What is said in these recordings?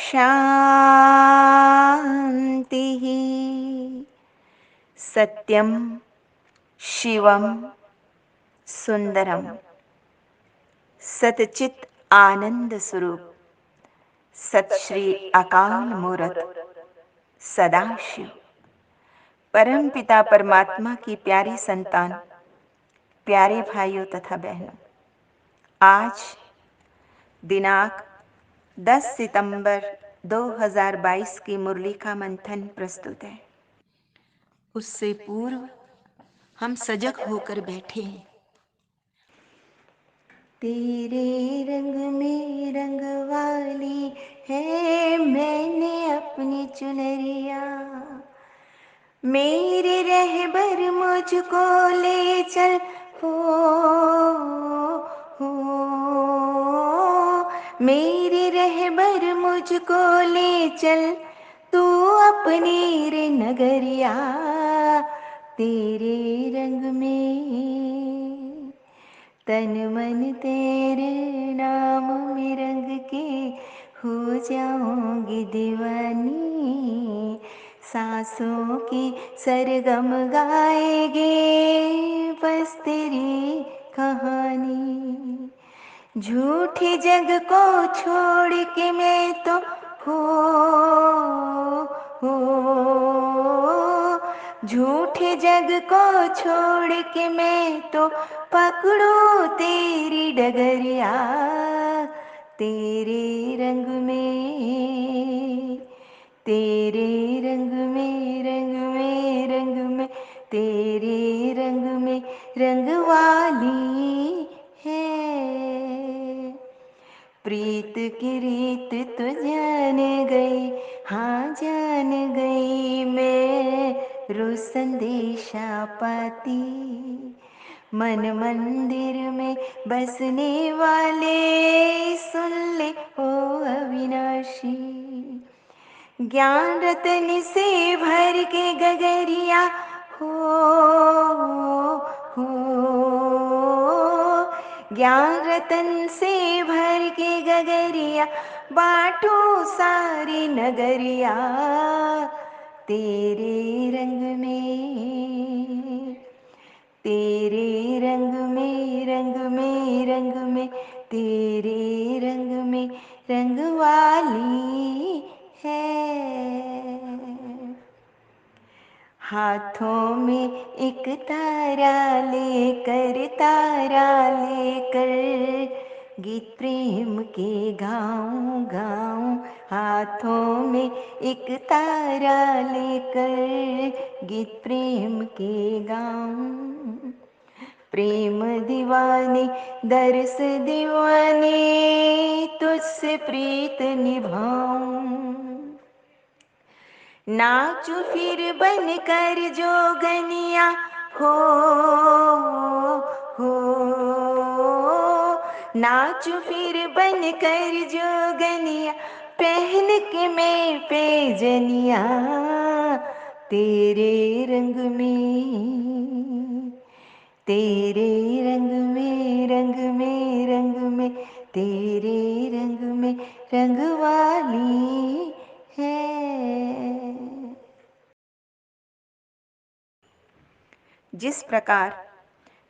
शान्तिः। सत्यं शिवं सुंदरम सतचित आनंद स्वरूप सत श्री अकाल मूरत सदाशिव परम पिता परमात्मा की प्यारी संतान, प्यारे भाइयों तथा बहनों, आज दिनांक 10 सितंबर 2022 की मुरली का मंथन प्रस्तुत है। उससे पूर्व हम सजग होकर बैठे हैं। तेरे रंग में रंगवाली है मैंने अपनी चुनरिया, मेरे रहबर मुझको ले चल हो, हो मेरे रहबर मुझको ले चल तू अपनी रे नगरिया। तेरे रंग में तन मन तेरे नाम में रंग के हो जाऊंगी दीवानी, सांसों की सरगम गाएगे बस तेरी कहानी। झूठी जग को छोड़ के मैं तो हो, हो झूठे जग को छोड़ के मैं तो पकड़ूं तेरी डगरिया। तेरे रंग में, तेरे रंग में, रंग में, रंग में, तेरे रंग में रंगवाली है। प्रीत की रीत तो जान गई, हाँ जान गई मैं रोज संदेशा पाती। मन मंदिर में बसने वाले सुन ले ओ अविनाशी, ज्ञान रतन से भर के गगरिया हो, हो ज्ञान रतन से भर के गगरिया बाटू सारी नगरिया। तेरे रंग में, तेरे रंग में, रंग में, रंग में, तेरे रंग में रंगवाली है। हाथों में एक तारा लेकर, तारा लेकर गीत प्रेम के गाऊं गाऊं। हाथों में एक तारा लेकर गीत प्रेम के गाऊं। प्रेम दीवाने दरस दीवाने तुझसे प्रीत निभाऊं। नाचू फिर बन कर जोगनिया हो, हो नाचू फिर बन कर जोगनिया पहन के मैं पैजनिया। तेरे रंग में, तेरे रंग में, रंग में, रंग में, तेरे रंग में रंगवाली है। जिस प्रकार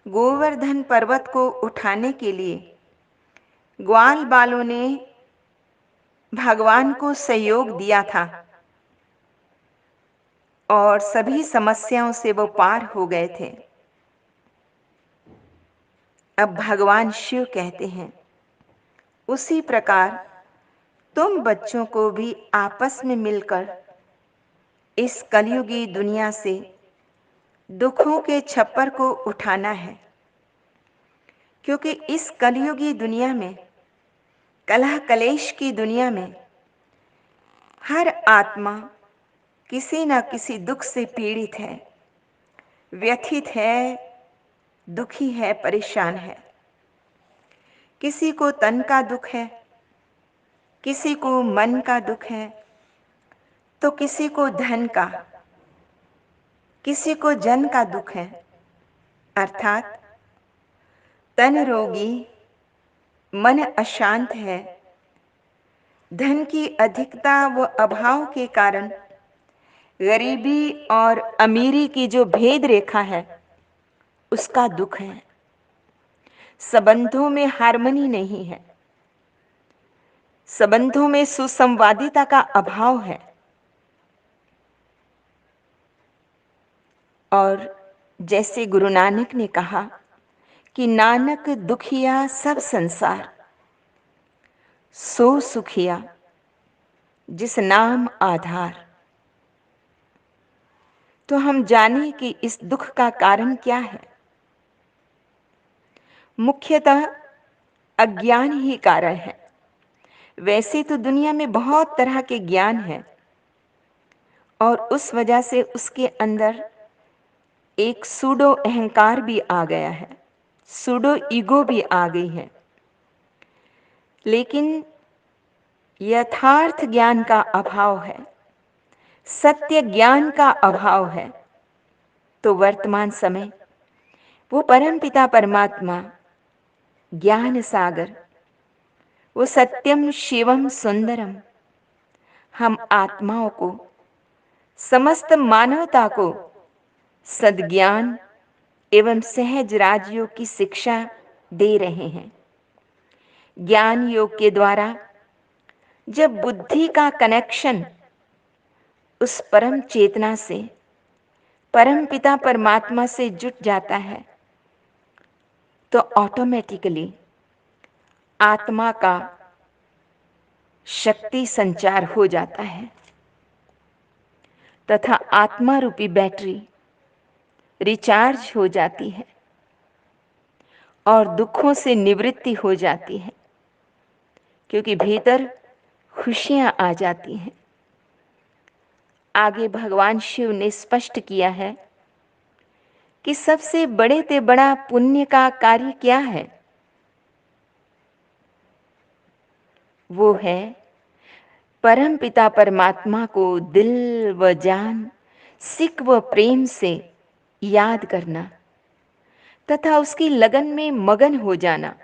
गोवर्धन पर्वत को उठाने के लिए ग्वाल बालों ने भगवान को सहयोग दिया था और सभी समस्याओं से वो पार हो गए थे, अब भगवान शिव कहते हैं उसी प्रकार तुम बच्चों को भी आपस में मिलकर इस कलयुगी दुनिया से दुखों के छप्पर को उठाना है। क्योंकि इस कलयुगी दुनिया में, कलह कलेश की दुनिया में हर आत्मा किसी न किसी दुख से पीड़ित है, व्यथित है, दुखी है, परेशान है। किसी को तन का दुख है, किसी को मन का दुख है, तो किसी को धन का, किसी को जन का दुख है। अर्थात तन रोगी, मन अशांत है, धन की अधिकता व अभाव के कारण गरीबी और अमीरी की जो भेद रेखा है, उसका दुख है। संबंधों में हार्मनी नहीं है, संबंधों में सुसंवादिता का अभाव है। और जैसे गुरु नानक ने कहा कि नानक दुखिया सब संसार, सो सुखिया जिस नाम आधार। तो हम जाने कि इस दुख का कारण क्या है। मुख्यतः अज्ञान ही कारण है। वैसे तो दुनिया में बहुत तरह के ज्ञान है और उस वजह से उसके अंदर एक सूडो अहंकार भी आ गया है, सूडो ईगो भी आ गई है। लेकिन यथार्थ ज्ञान का अभाव है, सत्य ज्ञान का अभाव है। तो वर्तमान समय वो परमपिता परमात्मा ज्ञान सागर, वो सत्यम शिवम सुंदरम, हम आत्माओं को, समस्त मानवता को सद्ज्ञान एवं सहज राजयोग की शिक्षा दे रहे हैं। ज्ञान योग के द्वारा जब बुद्धि का कनेक्शन उस परम चेतना से, परम पिता परमात्मा से जुट जाता है, तो ऑटोमेटिकली आत्मा का शक्ति संचार हो जाता है तथा आत्मा रूपी बैटरी रिचार्ज हो जाती है और दुखों से निवृत्ति हो जाती है, क्योंकि भीतर खुशियां आ जाती हैं। आगे भगवान शिव ने स्पष्ट किया है कि सबसे बड़े से बड़ा पुण्य का कार्य क्या है। वो है परम पिता परमात्मा को दिल व जान, सिक व प्रेम से याद करना तथा उसकी लगन में मगन हो जाना।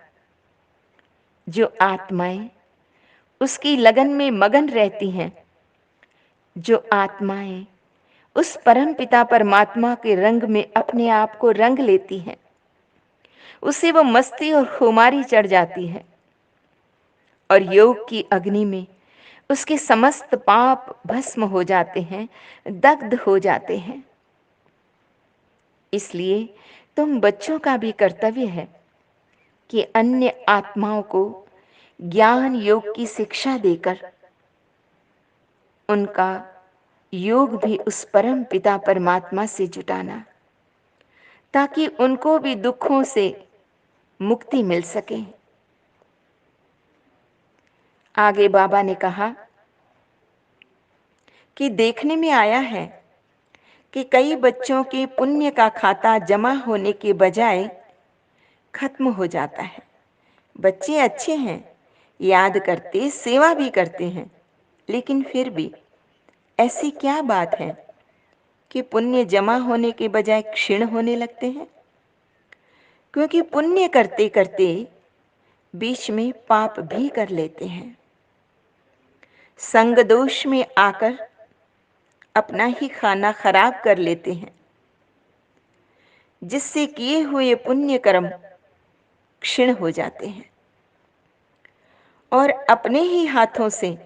जो आत्माएं उसकी लगन में मगन रहती हैं, जो आत्माएं उस परम पिता परमात्मा के रंग में अपने आप को रंग लेती हैं, उसे वो मस्ती और खुमारी चढ़ जाती है और योग की अग्नि में उसके समस्त पाप भस्म हो जाते हैं, दग्ध हो जाते हैं। इसलिए तुम बच्चों का भी कर्तव्य है कि अन्य आत्माओं को ज्ञान योग की शिक्षा देकर उनका योग भी उस परम पिता परमात्मा से जुटाना, ताकि उनको भी दुखों से मुक्ति मिल सके। आगे बाबा ने कहा कि देखने में आया है कि कई बच्चों के पुण्य का खाता जमा होने के बजाय खत्म हो जाता है। बच्चे अच्छे हैं, याद करते, सेवा भी करते हैं, लेकिन फिर भी ऐसी क्या बात है कि पुण्य जमा होने के बजाय क्षीण होने लगते हैं? क्योंकि पुण्य करते करते बीच में पाप भी कर लेते हैं। संग दोष में आकर अपना ही खाना खराब कर लेते हैं, जिससे किए हुए पुण्य कर्म क्षीण हो जाते हैं और अपने ही हाथों से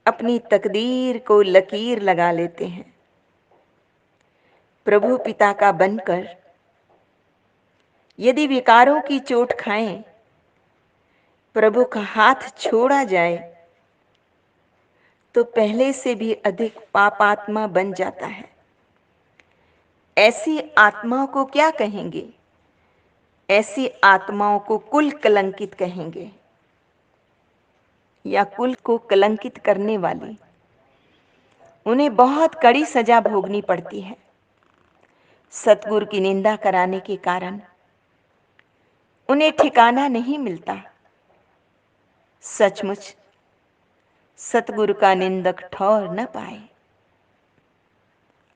अपनी तकदीर को लकीर लगा लेते हैं। प्रभु पिता का बनकर यदि विकारों की चोट खाएं, प्रभु का हाथ छोड़ा जाए, तो पहले से भी अधिक पापात्मा बन जाता है। ऐसी आत्माओं को क्या कहेंगे? ऐसी आत्माओं को कुल कलंकित कहेंगे, या कुल को कलंकित करने वाली। उन्हें बहुत कड़ी सजा भोगनी पड़ती है। सतगुरु की निंदा कराने के कारण उन्हें ठिकाना नहीं मिलता। सचमुच सतगुरु का निंदक ठौर न पाए।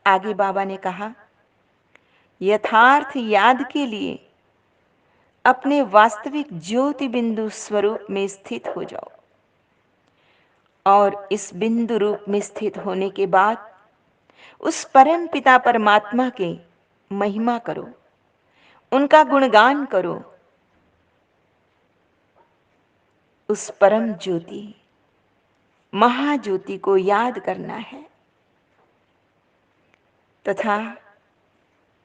आगे बाबा ने कहा, यथार्थ याद के लिए अपने वास्तविक ज्योति बिंदु स्वरूप में स्थित हो जाओ। और इस बिंदु रूप में स्थित होने के बाद उस परम पिता परमात्मा के महिमा करो, उनका गुणगान करो। उस परम ज्योति, महाज्योति को याद करना है तथा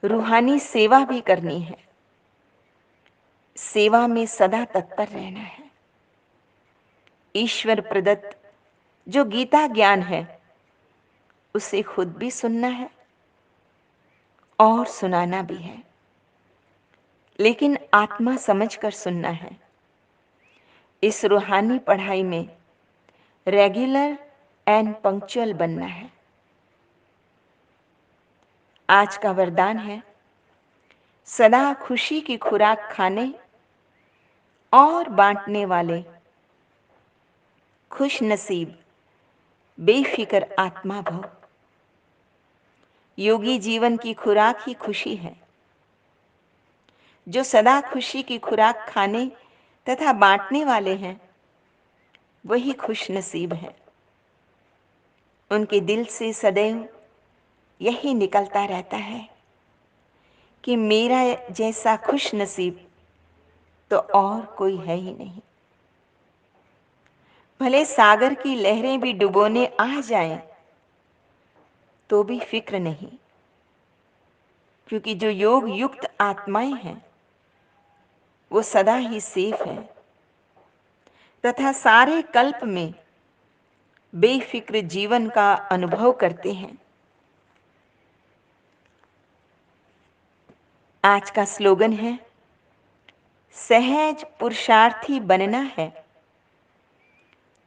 रूहानी सेवा भी करनी है। सेवा में सदा तत्पर रहना है। ईश्वर प्रदत्त जो गीता ज्ञान है उसे खुद भी सुनना है और सुनाना भी है, लेकिन आत्मा समझकर सुनना है। इस रूहानी पढ़ाई में रेगुलर एंड पंक्चुअल बनना है। आज का वरदान है, सदा खुशी की खुराक खाने और बांटने वाले खुश नसीब बेफिक्र आत्मा भव। योगी जीवन की खुराक ही खुशी है। जो सदा खुशी की खुराक खाने तथा बांटने वाले हैं वही खुश नसीब है। उनके दिल से सदैव यही निकलता रहता है कि मेरा जैसा खुश नसीब तो और कोई है ही नहीं। भले सागर की लहरें भी डुबोने आ जाएं तो भी फिक्र नहीं, क्योंकि जो योग युक्त आत्माएं हैं वो सदा ही सेफ है तथा सारे कल्प में बेफिक्र जीवन का अनुभव करते हैं। आज का स्लोगन है, सहज पुरुषार्थी बनना है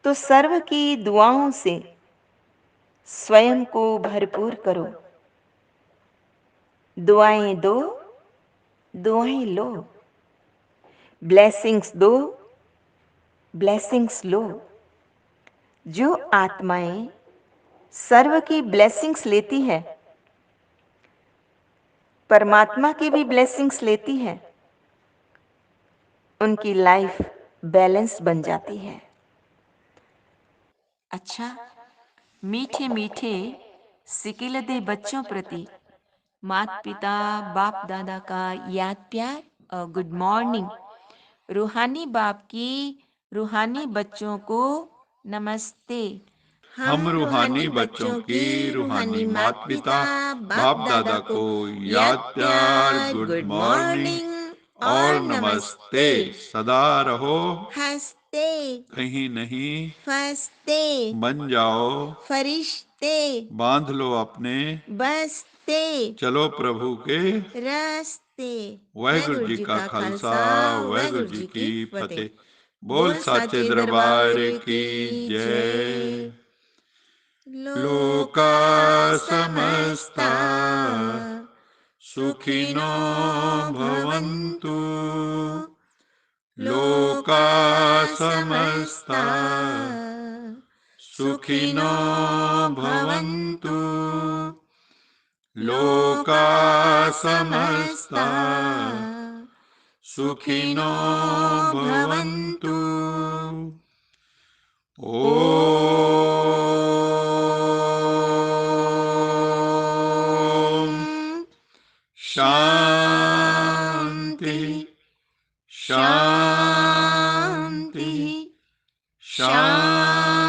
तो सर्व की दुआओं से स्वयं को भरपूर करो। दुआएं दो, दुआएं लो, ब्लेसिंग्स दो, ब्लेसिंग्स लो। जो आत्माएं सर्व की ब्लेसिंग्स लेती है, परमात्मा की भी ब्लेसिंग्स लेती है, उनकी लाइफ बैलेंस बन जाती है। अच्छा, मीठे मीठे सिकिलदे बच्चों प्रति माता पिता बाप दादा का याद प्यार और गुड मॉर्निंग। रूहानी बाप की रूहानी बच्चों को नमस्ते। हम रूहानी बच्चों की रूहानी माता पिता बाप दादा को याद प्यार, गुड मॉर्निंग और नमस्ते। सदा रहो हंसते, कहीं नहीं फंसते, बन जाओ फरिश्ते, बांध लो अपने बसते, चलो प्रभु के रस्ते। वाहिगुरु जी का खालसा वाहिगुरु जी की फतेह। बोल साचे दरबार की जय। लोका समस्ता सुखिनो भवन्तु। लोका समस्ता सुखिनो भवन्तु। लोका समस्ता सुखिनो भवन्तु। ओम शांति शांति शांति।